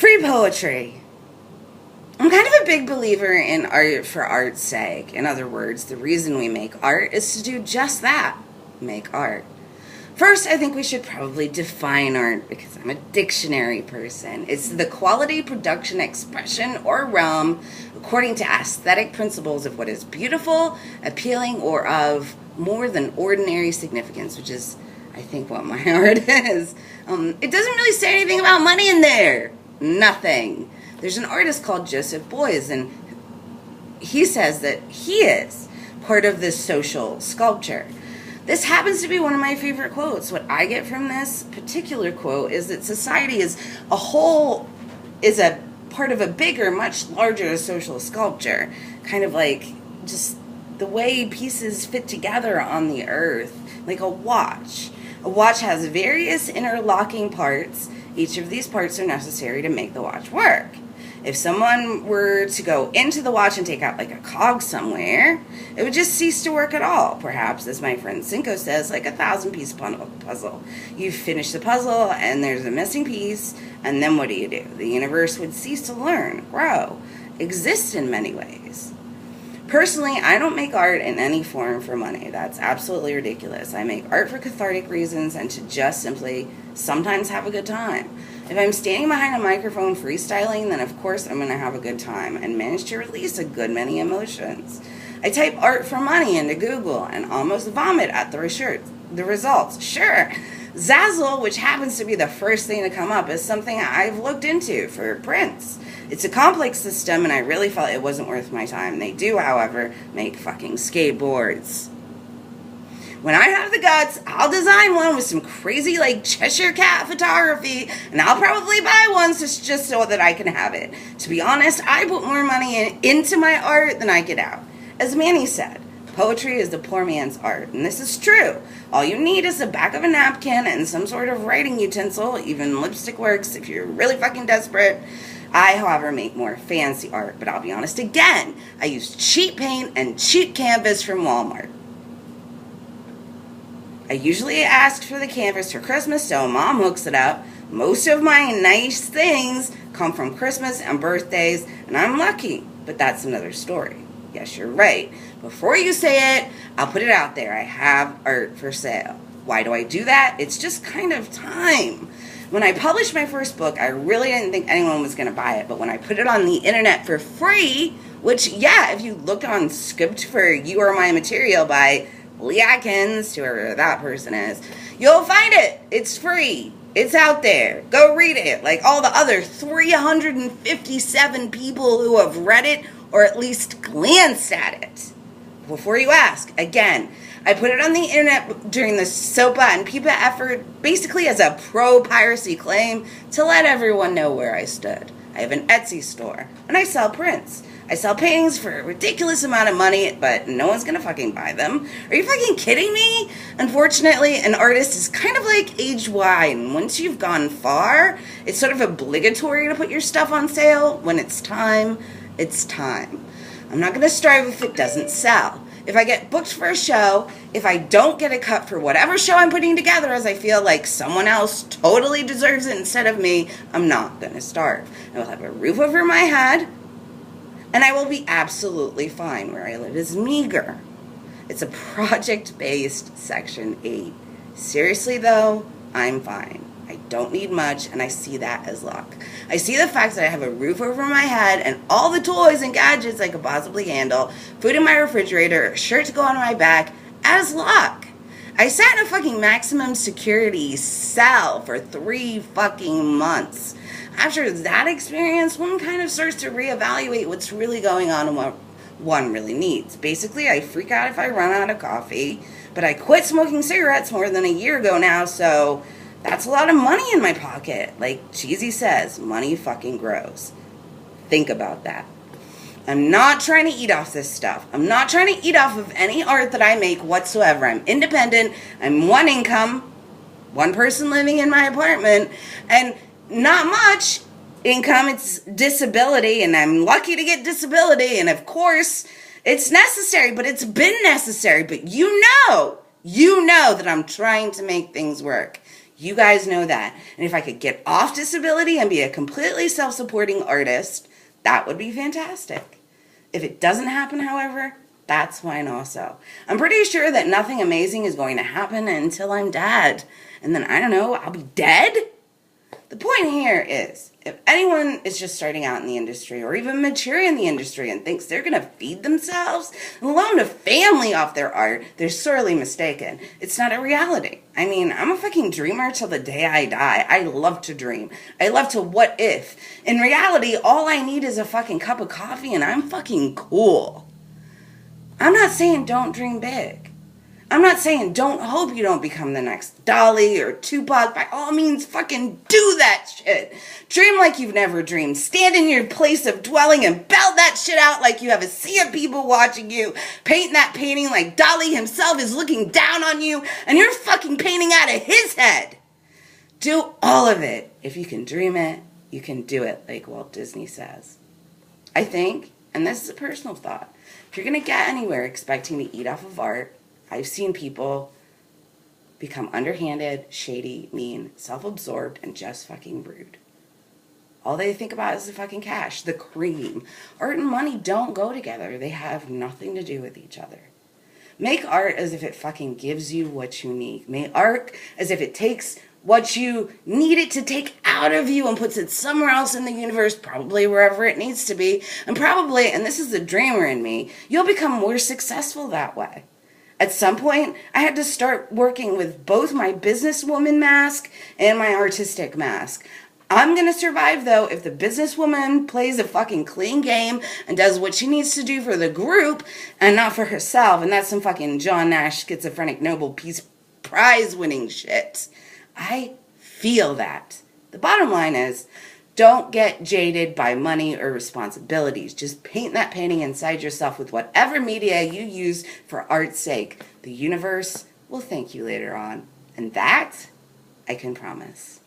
Free poetry. I'm kind of a big believer in art for art's sake. In other words, the reason we make art is to do just that, make art. First, I think we should probably define art because I'm a dictionary person. It's the quality, production, expression, or realm according to aesthetic principles of what is beautiful, appealing, or of more than ordinary significance, which is, I think, what my art is. It doesn't really say anything about money in there. Nothing. There's an artist called Joseph Beuys, and he says that he is part of this social sculpture. This happens to be one of my favorite quotes. What I get from this particular quote is that society as a whole is a part of a bigger, much larger social sculpture. Kind of like just the way pieces fit together on the earth, like a watch. A watch has various interlocking parts. Each of these parts are necessary to make the watch work. If someone were to go into the watch and take out like a cog somewhere, it would just cease to work at all. Perhaps, as my friend Cinco says, like a 1,000-piece puzzle. You finish the puzzle and there's a missing piece, and then what do? The universe would cease to learn, grow, exist in many ways. Personally, I don't make art in any form for money. That's absolutely ridiculous. I make art for cathartic reasons and to just simply sometimes have a good time. If I'm standing behind a microphone freestyling, then of course I'm going to have a good time and manage to release a good many emotions. I type art for money into Google and almost vomit at the results. Sure, Zazzle, which happens to be the first thing to come up, is something I've looked into for prints. It's a complex system, and I really felt it wasn't worth my time. They do, however, make fucking skateboards. When I have the guts, I'll design one with some crazy, like, Cheshire Cat photography, and I'll probably buy one just so that I can have it. To be honest, I put more money into my art than I get out. As Manny said, poetry is the poor man's art, and this is true. All you need is the back of a napkin and some sort of writing utensil. Even lipstick works if you're really fucking desperate. I, however, make more fancy art, but I'll be honest again, I use cheap paint and cheap canvas from Walmart. I usually ask for the canvas for Christmas, so Mom hooks it up. Most of my nice things come from Christmas and birthdays, and I'm lucky, but that's another story. Yes, you're right. Before you say it, I'll put it out there. I have art for sale. Why do I do that? It's just kind of time. When I published my first book, I really didn't think anyone was going to buy it, but when I put it on the internet for free, which, yeah, if you look on Script for You Are My Material by Lee Atkins, whoever that person is, you'll find it. It's free. It's out there. Go read it. Like all the other 357 people who have read it or at least glanced at it. Before you ask, again, I put it on the internet during the SOPA and PIPA effort basically as a pro-piracy claim to let everyone know where I stood. I have an Etsy store, and I sell prints. I sell paintings for a ridiculous amount of money, but no one's gonna fucking buy them. Are you fucking kidding me? Unfortunately, an artist is kind of like age wine. Once you've gone far, it's sort of obligatory to put your stuff on sale. When it's time, it's time. I'm not gonna strive if it doesn't sell. If I get booked for a show, if I don't get a cut for whatever show I'm putting together as I feel like someone else totally deserves it instead of me, I'm not going to starve. I will have a roof over my head, and I will be absolutely fine. Where I live is meager. It's a project-based Section 8. Seriously, though, I'm fine. I don't need much, and I see that as luck. I see the fact that I have a roof over my head and all the toys and gadgets I could possibly handle, food in my refrigerator, a shirt to go on my back, as luck. I sat in a fucking maximum security cell for 3 fucking months. After that experience, one kind of starts to reevaluate what's really going on and what one really needs. Basically, I freak out if I run out of coffee, but I quit smoking cigarettes more than a year ago now, so that's a lot of money in my pocket. Like Cheesy says, money fucking grows. Think about that. I'm not trying to eat off this stuff. I'm not trying to eat off of any art that I make whatsoever. I'm independent. I'm one income, one person living in my apartment, and not much income. It's disability, and I'm lucky to get disability, and of course, it's necessary, but it's been necessary. But you know that I'm trying to make things work. You guys know that. And if I could get off disability and be a completely self-supporting artist, that would be fantastic. If it doesn't happen, however, that's fine also. I'm pretty sure that nothing amazing is going to happen until I'm dead. And then, I don't know, I'll be dead? The point here is, if anyone is just starting out in the industry or even mature in the industry and thinks they're going to feed themselves and loan a family off their art, they're sorely mistaken. It's not a reality. I mean, I'm a fucking dreamer till the day I die. I love to dream. I love to what if. In reality, all I need is a fucking cup of coffee and I'm fucking cool. I'm not saying don't dream big. I'm not saying don't hope you don't become the next Dolly or Tupac. By all means, fucking do that shit. Dream like you've never dreamed. Stand in your place of dwelling and belt that shit out like you have a sea of people watching you. Paint that painting like Dolly himself is looking down on you and you're fucking painting out of his head. Do all of it. If you can dream it, you can do it, like Walt Disney says. I think, and this is a personal thought, if you're going to get anywhere expecting to eat off of art, I've seen people become underhanded, shady, mean, self-absorbed, and just fucking rude. All they think about is the fucking cash, the cream. Art and money don't go together. They have nothing to do with each other. Make art as if it fucking gives you what you need. Make art as if it takes what you need it to take out of you and puts it somewhere else in the universe, probably wherever it needs to be. And probably, and this is the dreamer in me, you'll become more successful that way. At some point, I had to start working with both my businesswoman mask and my artistic mask. I'm going to survive, though, if the businesswoman plays a fucking clean game and does what she needs to do for the group and not for herself. And that's some fucking John Nash schizophrenic Nobel Peace Prize winning shit. I feel that. The bottom line is, don't get jaded by money or responsibilities. Just paint that painting inside yourself with whatever media you use for art's sake. The universe will thank you later on. And that, I can promise.